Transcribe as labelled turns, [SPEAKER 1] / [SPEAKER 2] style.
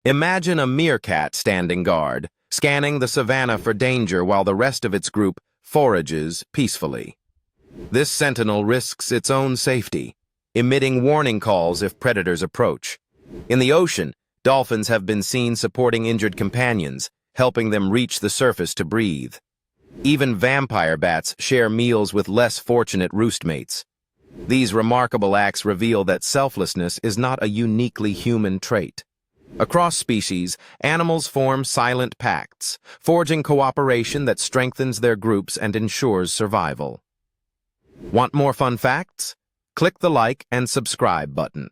[SPEAKER 1] Imagine a meerkat standing guard, scanning the savanna for danger while the rest of its group forages peacefully. This sentinel risks its own safety, emitting warning calls if predators approach. In the ocean, dolphins have been seen supporting injured companions, helping them reach the surface to breathe. Even vampire bats share meals with less fortunate roostmates. These remarkable acts reveal that selflessness is not a uniquely human trait. Across species, animals form silent pacts, forging cooperation that strengthens their groups and ensures survival. Want more fun facts? Click the like and subscribe button.